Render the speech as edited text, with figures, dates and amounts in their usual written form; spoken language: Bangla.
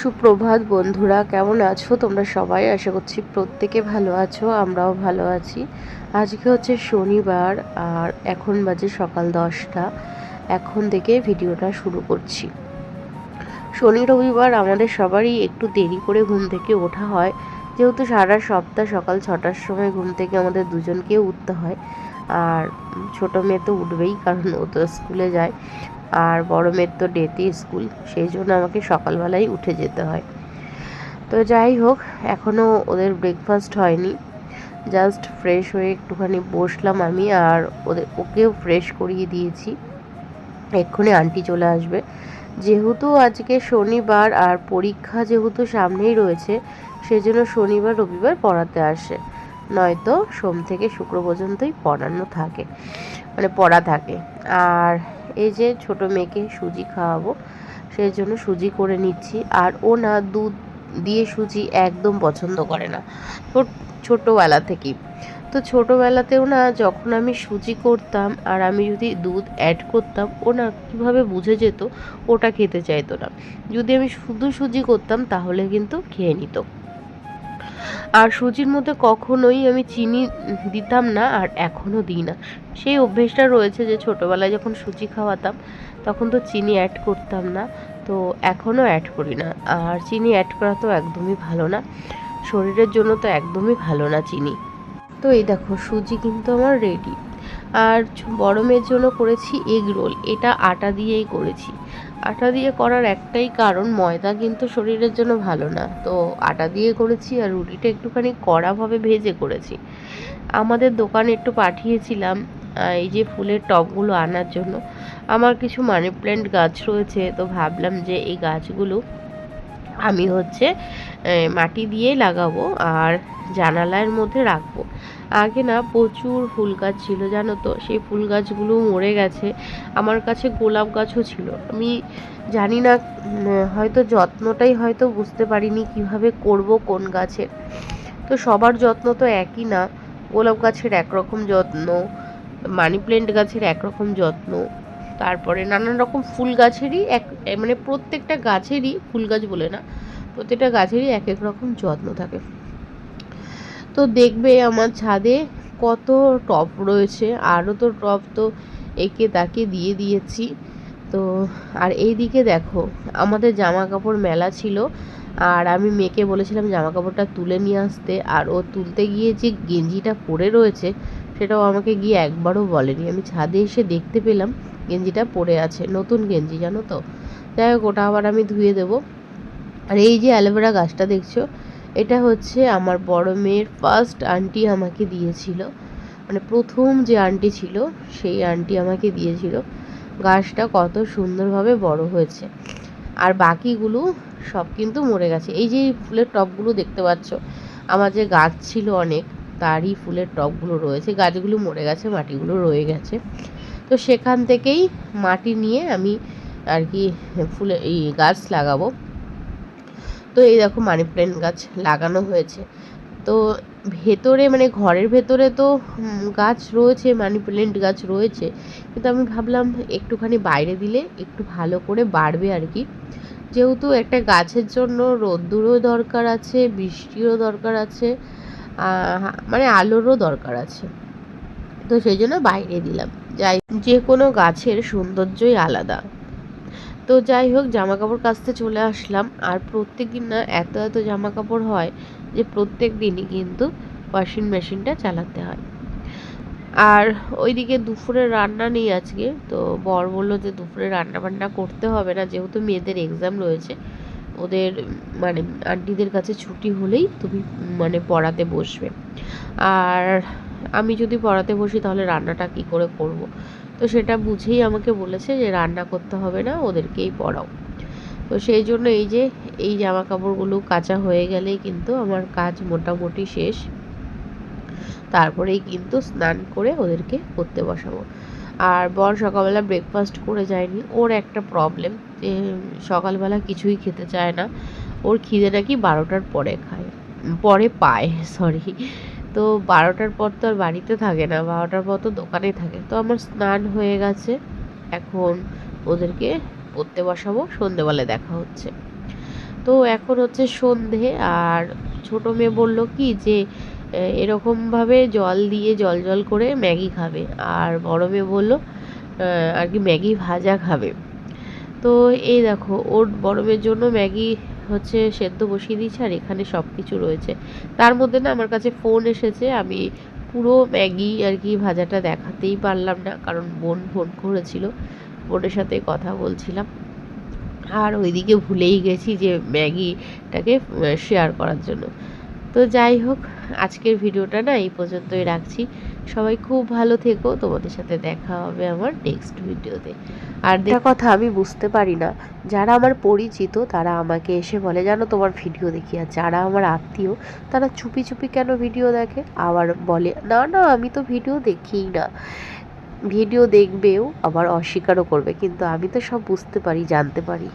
সুপ্রভাত বন্ধুরা, কেমন আছো তোমরা সবাই? আশা করছি প্রত্যেকে ভালো আছো, আমরাও ভালো আছি। আজকে হচ্ছে শনিবার আর এখন বাজে সকাল 10টা। এখন থেকে ভিডিওটা শুরু করছি। শনি রবিবার আমাদের সবারই একটু দেরি করে ঘুম থেকে ওঠা হয়, যেহেতু সারা সপ্তাহ সকাল 6টার সময় ঘুম থেকে আমাদের দুজনকেও উঠতে হয়। আর ছোটো মেয়ে তো উঠবেই, কারণ ও তো স্কুলে যায়। আর বড় মেয়ের তো ডেতে স্কুল, সেই জন্য আমাকে সকালবেলাই উঠে যেতে হয়। তো যাই হোক, এখনও ওদের ব্রেকফাস্ট হয়নি। জাস্ট ফ্রেশ হয়ে একটুখানি বসলাম আমি, আর ওকেও ফ্রেশ করিয়ে দিয়েছি। এক্ষুনি আন্টি চলে আসবে। যেহেতু আজকে শনিবার আর পরীক্ষা যেহেতু সামনেই রয়েছে, সেজন্য শনিবার রবিবার পড়াতে আসে, নয়তো সোম থেকে শুক্র পর্যন্তই পড়ানো থাকে, মানে পড়া থাকে। আর এই যে ছোট মেয়েকে সুজি খাওয়াবো, সেই জন্য সুজি করে নিচ্ছি। আর ও না দুধ দিয়ে সুজি একদম পছন্দ করে না, তো ছোটোবেলা থেকেই। তো ছোটোবেলাতেও না, যখন আমি সুজি করতাম আর আমি যদি দুধ অ্যাড করতাম, ও না কীভাবে বুঝে যেত, ওটা খেতে চাইতো না। যদি আমি শুধু সুজি করতাম তাহলে কিন্তু খেয়ে নিত। আর সুজির মধ্যে কখনোই আমি চিনি দিতাম না, আর এখনও দিই না। সেই অভ্যেসটা রয়েছে যে ছোটোবেলায় যখন সুজি খাওয়াতাম তখন তো চিনি অ্যাড করতাম না, তো এখনও অ্যাড করি না। আর চিনি অ্যাড করা তো একদমই ভালো না, শরীরের জন্য তো একদমই ভালো না চিনি। তো এই দেখো, সুজি কিন্তু আমার রেডি। আর বড় মেয়ের জন্য করেছি এগ রোল, এটা আটা দিয়েই করেছি। আটা দিয়ে করার একটাই কারণ, ময়দা কিন্তু শরীরের জন্য ভালো না, তো আটা দিয়ে করেছি। আর রুটিটা একটুখানি কড়াভাবে ভেজে করেছি। আমাদের দোকানে একটু পাঠিয়েছিলাম এই যে ফুলের টবগুলো আনার জন্য। আমার কিছু মানি প্ল্যান্ট গাছ রয়েছে, তো ভাবলাম যে এই গাছগুলো আমি হচ্ছে মাটি দিয়ে লাগাবো আর জানালার মধ্যে রাখবো। আগে না প্রচুর ফুল গাছ ছিল, জানো তো, সেই ফুল গাছগুলো মরে গেছে। আমার কাছে গোলাপ গাছও ছিল, আমি জানি না, হয়তো যত্নটাই হয়তো বুঝতে পারিনি কিভাবে করব কোন গাছের। তো সবার যত্ন তো একই না, গোলাপ গাছের একরকম যত্ন, মানি প্ল্যান্ট গাছের একরকম যত্ন, তারপরে নানান রকম ফুল গাছেরই মানে প্রত্যেকটা গাছেরই, ফুল গাছ বলে না, প্রত্যেকটা গাছেরই এক এক রকম যত্ন থাকে। তো দেখবে আমার ছাদে কত টব রয়েছে, আরও তো টব তো একে তাকে দিয়ে দিয়েছি। তো আর এই দিকে দেখো, আমাদের জামা কাপড় মেলা ছিল, আর আমি মেয়েকে বলেছিলাম জামা কাপড়টা তুলে নিয়ে আসতে, আর ও তুলতে গিয়ে যে গেঞ্জিটা পরে রয়েছে সেটাও আমাকে গিয়ে একবারও বলেনি। আমি ছাদে এসে দেখতে পেলাম গেঞ্জিটা পরে আছে, নতুন গেঞ্জি, জানো তো। যাই হোক, ওটা আবার আমি ধুয়ে দেবো। আর এই যে অ্যালোভেরা গাছটা দেখছো, এটা হচ্ছে আমার বড় মেয়ের ফার্স্ট আন্টি আমাকে দিয়েছিল, মানে প্রথম যে আন্টি ছিল সেই আন্টি আমাকে দিয়েছিল। গাছটা কত সুন্দরভাবে বড় হয়েছে, আর বাকিগুলো সব কিন্তু মরে গেছে। এই যে ফুলের টবগুলো দেখতে পাচ্ছ, আমার যে গাছ ছিল অনেক, তারই ফুলের টবগুলো রয়েছে, গাছগুলো মরে গেছে, মাটিগুলো রয়ে গেছে। তো সেখান থেকেই মাটি নিয়ে আমি আর কি ফুলে এই গাছ লাগাবো। তো এই দেখো, মানি প্ল্যান্ট গাছ লাগানো হয়েছে। তো ভেতরে, মানে ঘরের ভেতরে তো গাছ রয়েছে, মানি প্ল্যান্ট গাছ রয়েছে, কিন্তু আমি ভাবলাম একটুখানি বাইরে দিলে একটু ভালো করে বাড়বে আর কি। যেহেতু একটা গাছের জন্য রোদ্দুরও দরকার আছে, বৃষ্টিরও দরকার আছে, মানে আলোরও দরকার আছে, তো সেই জন্য বাইরে দিলাম। যে কোনো গাছের সৌন্দর্যই আলাদা। তো যাই হোক, জামা কাপড় কাচতে চলে আসলাম। আর প্রত্যেক দিন না এত এত জামা কাপড় হয় যে প্রত্যেক দিনই কিন্তু ওয়াশিং মেশিনটা চালাতে হয়। আর ওইদিকে দুপুরে রান্না নেই আজকে, তো বর বললো যে দুপুরে রান্না বান্না করতে হবে না, যেহেতু মেয়েদের এক্সাম রয়েছে, ওদের মানে আন্টিদের কাছে ছুটি হলেই তুমি মানে পড়াতে বসবে। আর আমি যদি পড়াতে বসি তাহলে রান্নাটা কি করে করব। তো সেটা বুঝেই আমাকে বলেছে যে রান্না করতে হবে না, ওদেরকেই পড়াও। তো সেই জন্য এই জামা কাপড়গুলো কাচা হয়ে গেলেই কিন্তু আমার কাজ মোটামুটি শেষ। তারপরেই কিন্তু স্নান করে ওদেরকে পড়তে বসাবো। আর বর সকালবেলা ব্রেকফাস্ট করে যায়নি, ওর একটা প্রবলেম যে সকালবেলা কিছুই খেতে চায় না, ওর খিদে নাকি 12টার পরে পায়, সরি। তো 12টার পর তো আর বাড়িতে থাকে না, 12টার পর তো দোকানে থাকে। তো আমার স্নান হয়ে গেছে, এখন ওদেরকে পড়তে বসাবো, সন্ধেবেলায় দেখা হচ্ছে। তো এখন হচ্ছে সন্ধে, আর ছোটো মেয়ে বলল কি যে এরকমভাবে জল দিয়ে জল জল করে ম্যাগি খাবে, আর বড় মেয়ে বলল আর কি ম্যাগি ভাজা খাবে। তো এই দেখো ওর বড় মেয়ের জন্য ম্যাগি হচ্ছে সেদ্ধ বসিয়ে দিয়েছে, আর এখানে সব কিছু রয়েছে। তার মধ্যে না আমার কাছে ফোন এসেছে, আমি পুরো ম্যাগি আর কি ভাজাটা দেখাতেই পারলাম না, কারণ বোন ফোন করেছিল, বোনের সাথে কথা বলছিলাম। আর ওইদিকে ভুলেই গেছি যে ম্যাগিটাকে শেয়ার করার জন্য। তো যাই হোক, আজকের ভিডিওটা না এই পর্যন্তই রাখছি। সবাই খুব ভালো থেকো, তোমাদের সাথে দেখা হবে আমার নেক্সট ভিডিওতে। আর একটা কথা আমি বুঝতে পারি না, যারা আমার পরিচিত তারা আমাকে এসে বলে জানো তোমার ভিডিও দেখি, আর যারা আমার আত্মীয় তারা চুপি চুপি কেন ভিডিও দেখে, আবার বলে না না আমি তো ভিডিও দেখিই না। ভিডিও দেখবেও আবার অস্বীকারও করবে, কিন্তু আমি তো সব বুঝতে পারি, জানতে পারি।